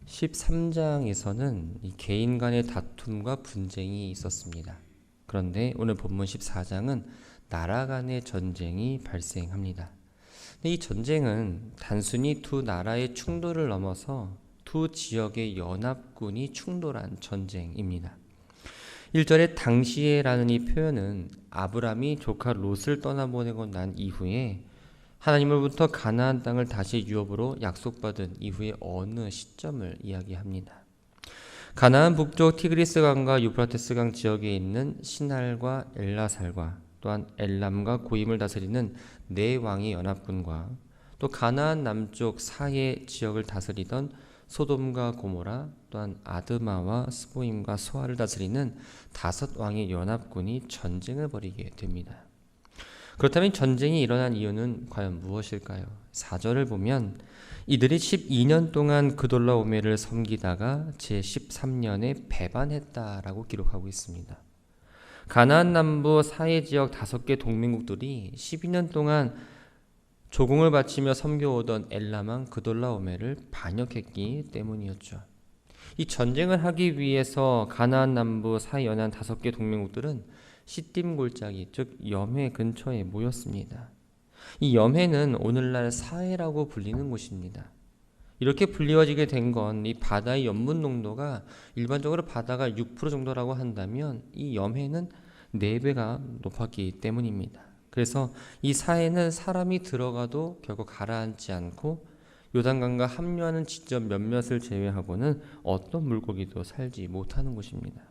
13장에서는 이 개인 간의 다툼과 분쟁이 있었습니다. 그런데 오늘 본문 14장은 나라 간의 전쟁이 발생합니다. 근데 이 전쟁은 단순히 두 나라의 충돌을 넘어서 두 지역의 연합군이 충돌한 전쟁입니다. 1절에 당시에라는 이 표현은 아브람이 조카 롯을 떠나보내고 난 이후에 하나님으로부터 가나안 땅을 다시 유업으로 약속받은 이후의 어느 시점을 이야기합니다. 가나안 북쪽 티그리스 강과 유프라테스 강 지역에 있는 시날과 엘라살과 또한 엘람과 고임을 다스리는 네 왕의 연합군과 또 가나안 남쪽 사해 지역을 다스리던 소돔과 고모라 또한 아드마와 스보임과 소아를 다스리는 5왕의 연합군이 전쟁을 벌이게 됩니다. 그렇다면 전쟁이 일어난 이유는 과연 무엇일까요? 4절을 보면 이들이 12년 동안 그돌라오메를 섬기다가 제13년에 배반했다라고 기록하고 있습니다. 가나안 남부 사해 지역 5개 동맹국들이 12년 동안 조공을 바치며 섬겨오던 엘람왕 그돌라오메를 반역했기 때문이었죠. 이 전쟁을 하기 위해서 가나안 남부 사해 연안 5개 동맹국들은 시딤 골짜기 즉 염해 근처에 모였습니다. 이 염해는 오늘날 사해라고 불리는 곳입니다. 이렇게 불리워지게 된 건 이 바다의 염분 농도가 일반적으로 바다가 6% 정도라고 한다면 이 염해는 4배가 높았기 때문입니다. 그래서 이 사해는 사람이 들어가도 결국 가라앉지 않고 요단강과 합류하는 지점 몇몇을 제외하고는 어떤 물고기도 살지 못하는 곳입니다.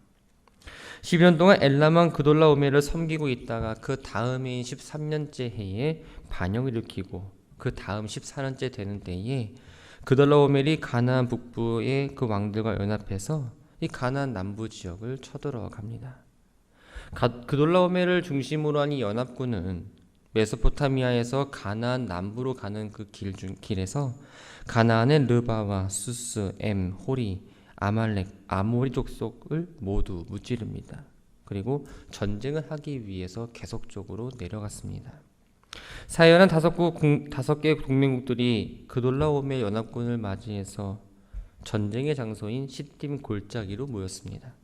12년 동안 엘람왕 그돌라오메를 섬기고 있다가 그 다음해인 13년째 해에 반역을 일으키고 그 다음 14년째 되는 때에 그돌라오멜이 가나안 북부의 그 왕들과 연합해서 이 가나안 남부 지역을 쳐들어갑니다. 그돌라오멜을 중심으로 한 이 연합군은 메소포타미아에서 가나안 남부로 가는 그 길에서 가나안의 르바와 수스, 호리, 아말렉, 아모리 족속을 모두 무찌릅니다. 그리고 전쟁을 하기 위해서 계속적으로 내려갔습니다. 사해연한 5개 동맹국들이 그돌라오멜 연합군을 맞이해서 전쟁의 장소인 시딤 골짜기로 모였습니다.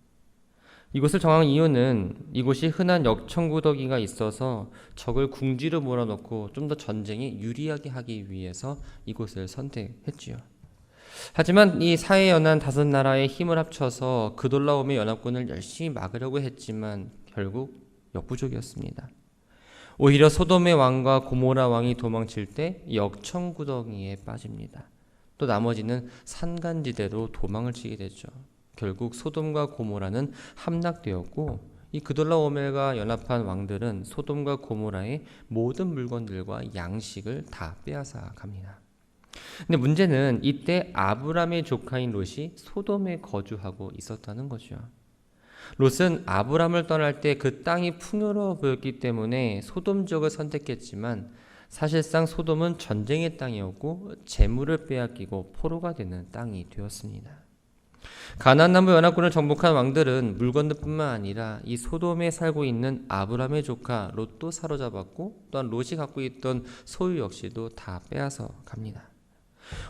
이곳을 정한 이유는 이곳이 흔한 역청구더기가 있어서 적을 궁지로 몰아넣고 좀 더 전쟁에 유리하게 하기 위해서 이곳을 선택했지요. 하지만 이 사해 연안 5나라의 힘을 합쳐서 그돌라오멜 연합군을 열심히 막으려고 했지만 결국 역부족이었습니다. 오히려 소돔의 왕과 고모라 왕이 도망칠 때 역청구덩이에 빠집니다. 또 나머지는 산간지대로 도망을 치게 되죠. 결국 소돔과 고모라는 함락되었고 이 그돌라오멜과 연합한 왕들은 소돔과 고모라의 모든 물건들과 양식을 다 빼앗아 갑니다. 근데 문제는 이때 아브람의 조카인 롯이 소돔에 거주하고 있었다는 거죠. 롯은 아브람을 떠날 때 그 땅이 풍요로워 보였기 때문에 소돔 지역을 선택했지만 사실상 소돔은 전쟁의 땅이었고 재물을 빼앗기고 포로가 되는 땅이 되었습니다. 가나안 남부 연합군을 정복한 왕들은 물건들뿐만 아니라 이 소돔에 살고 있는 아브람의 조카 롯도 사로잡았고 또한 롯이 갖고 있던 소유 역시도 다 빼앗아 갑니다.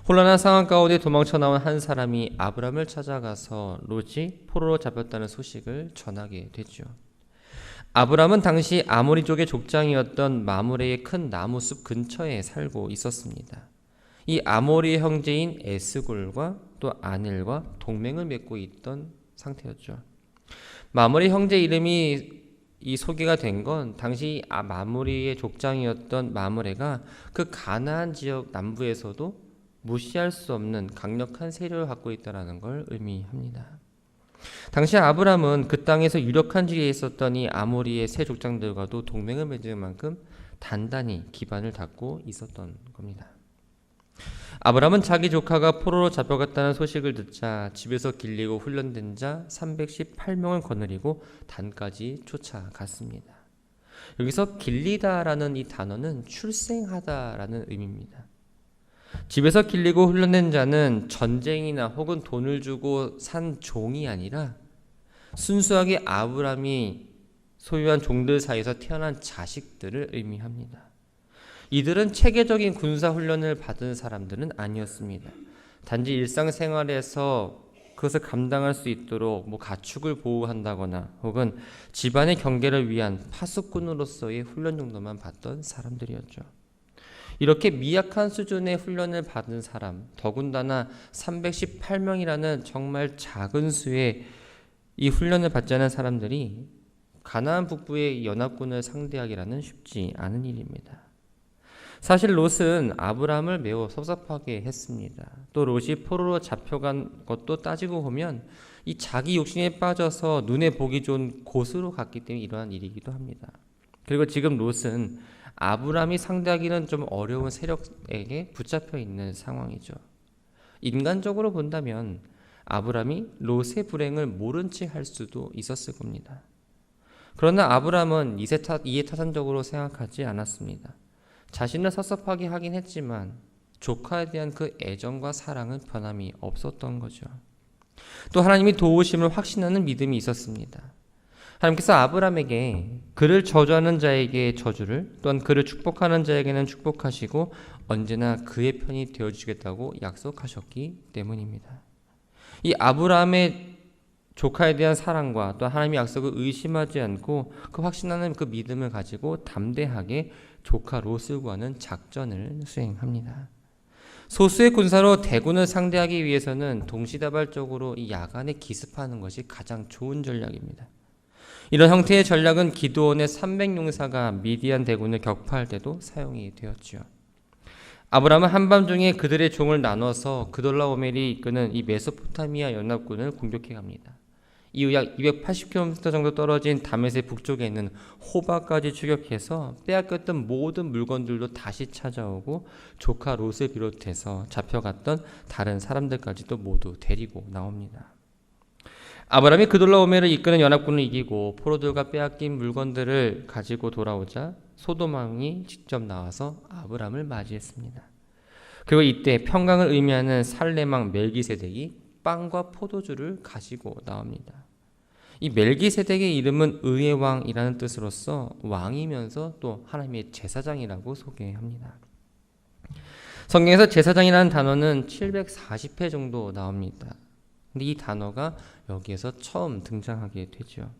혼란한 상황 가운데 도망쳐 나온 한 사람이 아브람을 찾아가서 롯이 포로로 잡혔다는 소식을 전하게 되죠. 아브람은 당시 아모리 쪽의 족장이었던 마므레의 큰 나무숲 근처에 살고 있었습니다. 이 아모리의 형제인 에스골과 또 아넬과 동맹을 맺고 있던 상태였죠. 마므레 형제 이름이 이 소개가 된 건 당시 마므리의 족장이었던 마므레가 그 가나안 지역 남부에서도 무시할 수 없는 강력한 세력을 갖고 있다는 걸 의미합니다. 당시 아브람은 그 땅에서 유력한 지위에 있었던 이 아모리의 세 족장들과도 동맹을 맺을 만큼 단단히 기반을 닦고 있었던 겁니다. 아브람은 자기 조카가 포로로 잡혀갔다는 소식을 듣자 집에서 길리고 훈련된 자 318명을 거느리고 단까지 쫓아갔습니다. 여기서 길리다라는 이 단어는 출생하다라는 의미입니다. 집에서 길리고 훈련된 자는 전쟁이나 혹은 돈을 주고 산 종이 아니라 순수하게 아브람이 소유한 종들 사이에서 태어난 자식들을 의미합니다. 이들은 체계적인 군사 훈련을 받은 사람들은 아니었습니다. 단지 일상생활에서 그것을 감당할 수 있도록 가축을 보호한다거나 혹은 집안의 경계를 위한 파수꾼으로서의 훈련 정도만 받던 사람들이었죠. 이렇게 미약한 수준의 훈련을 받은 사람, 더군다나 318명이라는 정말 작은 수의 이 훈련을 받지 않은 사람들이 가나안 북부의 연합군을 상대하기라는 쉽지 않은 일입니다. 사실 롯은 아브라함을 매우 섭섭하게 했습니다. 또 롯이 포로로 잡혀간 것도 따지고 보면 이 자기 욕심에 빠져서 눈에 보기 좋은 곳으로 갔기 때문에 이러한 일이기도 합니다. 그리고 지금 롯은 아브라함이 상대하기는 좀 어려운 세력에게 붙잡혀 있는 상황이죠. 인간적으로 본다면 아브라함이 롯의 불행을 모른 채 할 수도 있었을 겁니다. 그러나 아브라함은 이해타산적으로 생각하지 않았습니다. 자신을 섭섭하게 하긴 했지만 조카에 대한 그 애정과 사랑은 변함이 없었던 거죠. 또 하나님이 도우심을 확신하는 믿음이 있었습니다. 하나님께서 아브라함에게 그를 저주하는 자에게 저주를, 또한 그를 축복하는 자에게는 축복하시고 언제나 그의 편이 되어주겠다고 약속하셨기 때문입니다. 이 아브라함의 조카에 대한 사랑과 또 하나님의 약속을 의심하지 않고 그 확신하는 그 믿음을 가지고 담대하게 조카 롯을 구하는 작전을 수행합니다. 소수의 군사로 대군을 상대하기 위해서는 동시다발적으로 이 야간에 기습하는 것이 가장 좋은 전략입니다. 이런 형태의 전략은 기드온의 300용사가 미디안 대군을 격파할 때도 사용이 되었지요. 아브라함은 한밤중에 그들의 종을 나눠서 그돌라오멜이 이끄는 이 메소포타미아 연합군을 공격해 갑니다. 이후 약 280km 정도 떨어진 다메섹 북쪽에 있는 호바까지 추격해서 빼앗겼던 모든 물건들도 다시 찾아오고 조카 롯을 비롯해서 잡혀갔던 다른 사람들까지도 모두 데리고 나옵니다. 아브라함이 그돌라오멜을 이끄는 연합군을 이기고 포로들과 빼앗긴 물건들을 가지고 돌아오자 소돔 왕이 직접 나와서 아브라함을 맞이했습니다. 그리고 이때 평강을 의미하는 살레망 멜기세덱이 빵과 포도주를 가지고 나옵니다. 이 멜기세덱의 이름은 의의 왕이라는 뜻으로서 왕이면서 또 하나님의 제사장이라고 소개합니다. 성경에서 제사장이라는 단어는 740회 정도 나옵니다. 근데 이 단어가 여기에서 처음 등장하게 되죠.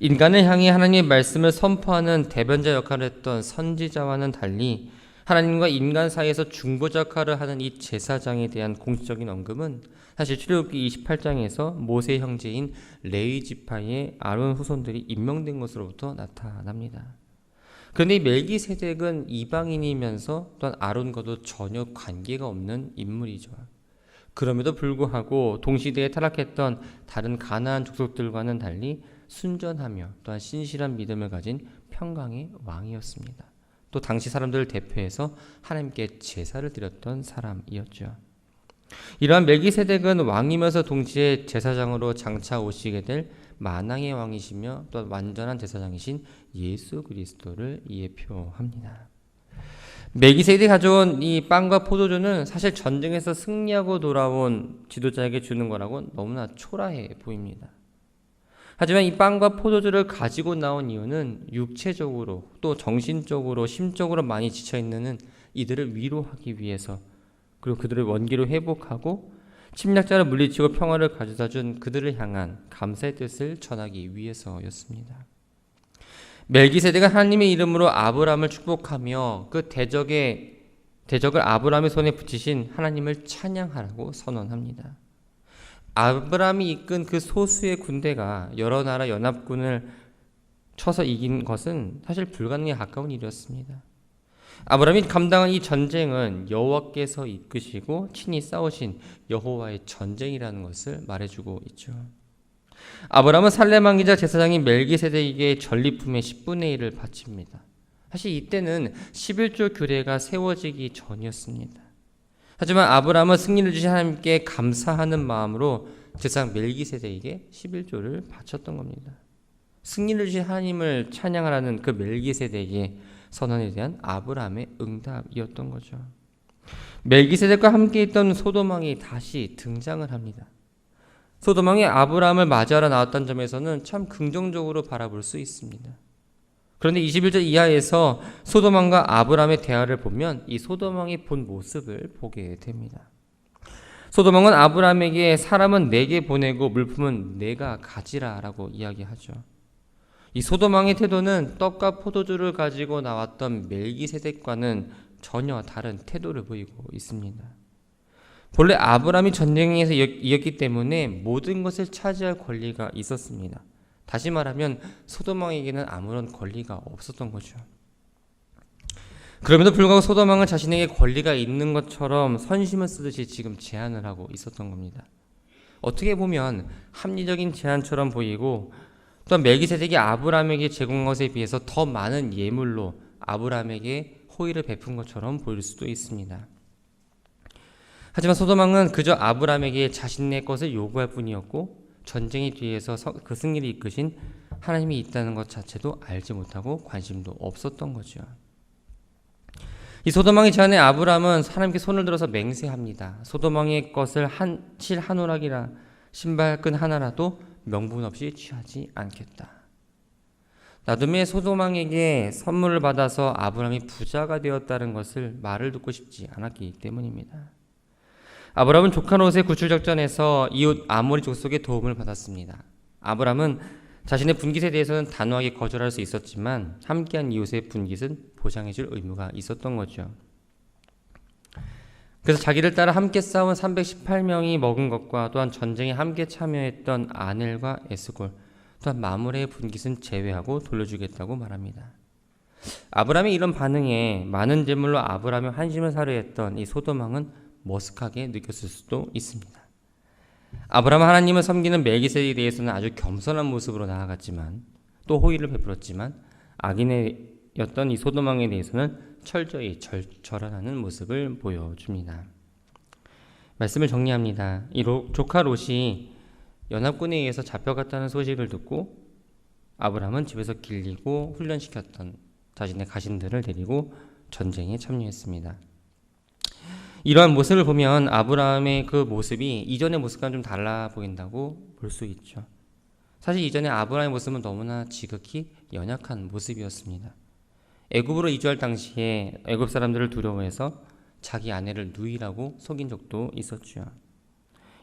인간을 향해 하나님의 말씀을 선포하는 대변자 역할을 했던 선지자와는 달리 하나님과 인간 사이에서 중보자 역할을 하는 이 제사장에 대한 공식적인 언급은 사실 출애굽기 28장에서 모세 형제인 레위 지파의 아론 후손들이 임명된 것으로부터 나타납니다. 그런데 이 멜기세덱은 이방인이면서 또한 아론과도 전혀 관계가 없는 인물이죠. 그럼에도 불구하고 동시대에 타락했던 다른 가나안 족속들과는 달리 순전하며 또한 신실한 믿음을 가진 평강의 왕이었습니다. 또 당시 사람들을 대표해서 하나님께 제사를 드렸던 사람이었죠. 이러한 멜기세덱은 왕이면서 동시에 제사장으로 장차 오시게 될 만왕의 왕이시며 또 완전한 제사장이신 예수 그리스도를 예표합니다. 멜기세덱이 가져온 이 빵과 포도주는 사실 전쟁에서 승리하고 돌아온 지도자에게 주는 거라고 너무나 초라해 보입니다. 하지만 이 빵과 포도주를 가지고 나온 이유는 육체적으로 또 정신적으로 심적으로 많이 지쳐있는 이들을 위로하기 위해서, 그리고 그들을 원기로 회복하고 침략자를 물리치고 평화를 가져다 준 그들을 향한 감사의 뜻을 전하기 위해서였습니다. 멜기세덱은 하나님의 이름으로 아브라함을 축복하며 그 대적을 아브라함의 손에 붙이신 하나님을 찬양하라고 선언합니다. 아브라함이 이끈 그 소수의 군대가 여러 나라 연합군을 쳐서 이긴 것은 사실 불가능에 가까운 일이었습니다. 아브라함이 감당한 이 전쟁은 여호와께서 이끄시고 친히 싸우신 여호와의 전쟁이라는 것을 말해주고 있죠. 아브라함은 살레망기자 제사장인 멜기세덱에게 전리품의 10분의 1을 바칩니다. 사실 이때는 11조 규례가 세워지기 전이었습니다. 하지만 아브라함은 승리를 주신 하나님께 감사하는 마음으로 제사장 멜기세덱에게 11조를 바쳤던 겁니다. 승리를 주신 하나님을 찬양하라는 그 멜기세덱의 선언에 대한 아브라함의 응답이었던 거죠. 멜기세덱과 함께 있던 소돔 왕이 다시 등장을 합니다. 소돔 왕이 아브라함을 맞이하러 나왔던 점에서는 참 긍정적으로 바라볼 수 있습니다. 그런데 21절 이하에서 소돔 왕과 아브라함의 대화를 보면 이 소돔 왕이 본 모습을 보게 됩니다. 소돔 왕은 아브라함에게 사람은 내게 보내고 물품은 내가 가지라라고 이야기하죠. 이 소돔 왕의 태도는 떡과 포도주를 가지고 나왔던 멜기세덱과는 전혀 다른 태도를 보이고 있습니다. 본래 아브라함이 전쟁에서 이겼기 때문에 모든 것을 차지할 권리가 있었습니다. 다시 말하면 소돔 왕에게는 아무런 권리가 없었던 거죠. 그럼에도 불구하고 소돔 왕은 자신에게 권리가 있는 것처럼 선심을 쓰듯이 지금 제안을 하고 있었던 겁니다. 어떻게 보면 합리적인 제안처럼 보이고, 또한 멜기세덱이 아브라함에게 제공한 것에 비해서 더 많은 예물로 아브라함에게 호의를 베푼 것처럼 보일 수도 있습니다. 하지만 소돔 왕은 그저 아브라함에게 자신의 것을 요구할 뿐이었고, 전쟁의 뒤에서 그 승리를 이끄신 하나님이 있다는 것 자체도 알지 못하고 관심도 없었던 거죠. 이 소돔 왕의 제안에 아브라함은 하나님께 손을 들어서 맹세합니다. 소돔 왕의 것을 실 한 오락이라 신발끈 하나라도 명분 없이 취하지 않겠다. 나둠의 소돔 왕에게 선물을 받아서 아브라함이 부자가 되었다는 것을 말을 듣고 싶지 않았기 때문입니다. 아브라함은 조카 롯의 구출 작전에서 이웃 아모리 족속의 도움을 받았습니다. 아브라함은 자신의 분깃에 대해서는 단호하게 거절할 수 있었지만 함께한 이웃의 분깃은 보장해줄 의무가 있었던 거죠. 그래서 자기를 따라 함께 싸운 318명이 먹은 것과 또한 전쟁에 함께 참여했던 아넬과 에스골, 또한 마므레의 분깃은 제외하고 돌려주겠다고 말합니다. 아브라함의 이런 반응에 많은 재물로 아브라함의 환심을 사려 했던 이 소돔 왕은 머쓱하게 느꼈을 수도 있습니다. 아브라함은 하나님을 섬기는 멜기세덱에 대해서는 아주 겸손한 모습으로 나아갔지만, 또 호의를 베풀었지만, 악인이었던 이 소돔 왕에 대해서는 철저히 절하는 모습을 보여줍니다. 말씀을 정리합니다. 이 조카 롯이 연합군에 의해서 잡혀갔다는 소식을 듣고 아브라함은 집에서 길리고 훈련시켰던 자신의 가신들을 데리고 전쟁에 참여했습니다. 이러한 모습을 보면 아브라함의 그 모습이 이전의 모습과는 좀 달라 보인다고 볼 수 있죠. 사실 이전에 아브라함의 모습은 너무나 지극히 연약한 모습이었습니다. 애굽으로 이주할 당시에 애굽 사람들을 두려워해서 자기 아내를 누이라고 속인 적도 있었죠.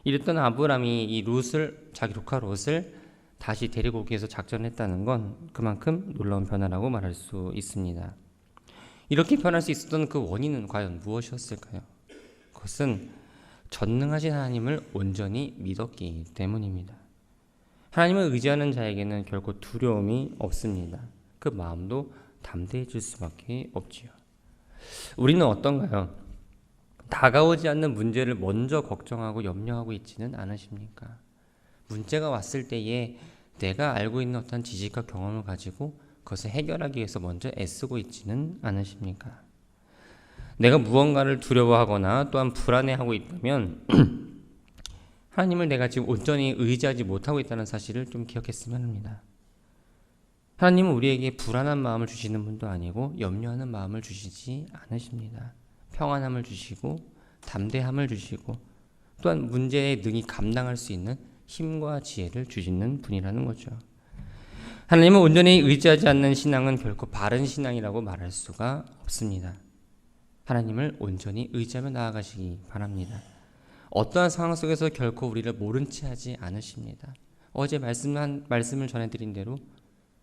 이랬던 아브라함이 이 롯을, 자기 조카 롯을 다시 데리고 오기 위해서 작전했다는 건 그만큼 놀라운 변화라고 말할 수 있습니다. 이렇게 변할 수 있었던 그 원인은 과연 무엇이었을까요? 그것은 전능하신 하나님을 온전히 믿었기 때문입니다. 하나님을 의지하는 자에게는 결코 두려움이 없습니다. 그 마음도 담대해질 수밖에 없지요. 우리는 어떤가요? 다가오지 않는 문제를 먼저 걱정하고 염려하고 있지는 않으십니까? 문제가 왔을 때에 내가 알고 있는 어떤 지식과 경험을 가지고 그것을 해결하기 위해서 먼저 애쓰고 있지는 않으십니까? 내가 무언가를 두려워하거나 또한 불안해하고 있다면 하나님을 내가 지금 온전히 의지하지 못하고 있다는 사실을 좀 기억했으면 합니다. 하나님은 우리에게 불안한 마음을 주시는 분도 아니고 염려하는 마음을 주시지 않으십니다. 평안함을 주시고 담대함을 주시고 또한 문제에 능히 감당할 수 있는 힘과 지혜를 주시는 분이라는 거죠. 하나님은 온전히 의지하지 않는 신앙은 결코 바른 신앙이라고 말할 수가 없습니다. 하나님을 온전히 의지하며 나아가시기 바랍니다. 어떠한 상황 속에서 결코 우리를 모른 채 하지 않으십니다. 어제 말씀을 전해드린 대로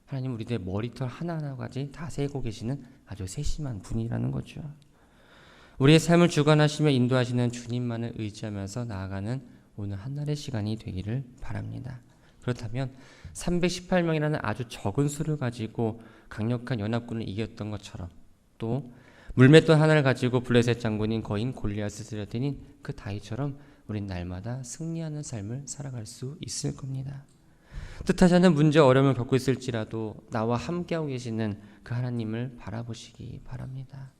하나님 우리들의 머리털 하나하나까지 다 세고 계시는 아주 세심한 분이라는 거죠. 우리의 삶을 주관하시며 인도하시는 주님만을 의지하면서 나아가는 오늘 한날의 시간이 되기를 바랍니다. 그렇다면 318명이라는 아주 적은 수를 가지고 강력한 연합군을 이겼던 것처럼 또 물맷돌 하나를 가지고 블레셋 장군인 거인 골리앗을 쓰러뜨린 그 다윗처럼 우린 날마다 승리하는 삶을 살아갈 수 있을 겁니다. 뜻하지 않은 문제 어려움을 겪고 있을지라도 나와 함께하고 계시는 그 하나님을 바라보시기 바랍니다.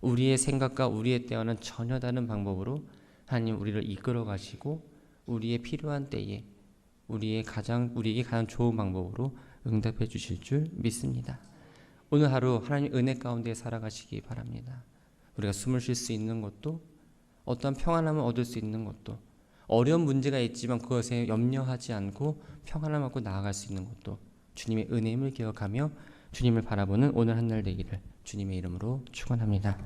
우리의 생각과 우리의 때와는 전혀 다른 방법으로 하나님 우리를 이끌어 가시고 우리의 필요한 때에 우리에게 가장 좋은 방법으로 응답해 주실 줄 믿습니다. 오늘 하루 하나님 은혜 가운데 살아가시기 바랍니다. 우리가 숨을 쉴 수 있는 것도 어떠한 평안함을 얻을 수 있는 것도 어려운 문제가 있지만 그것에 염려하지 않고 평안함을 갖고 나아갈 수 있는 것도 주님의 은혜임을 기억하며 주님을 바라보는 오늘 한날 되기를 주님의 이름으로 축원합니다.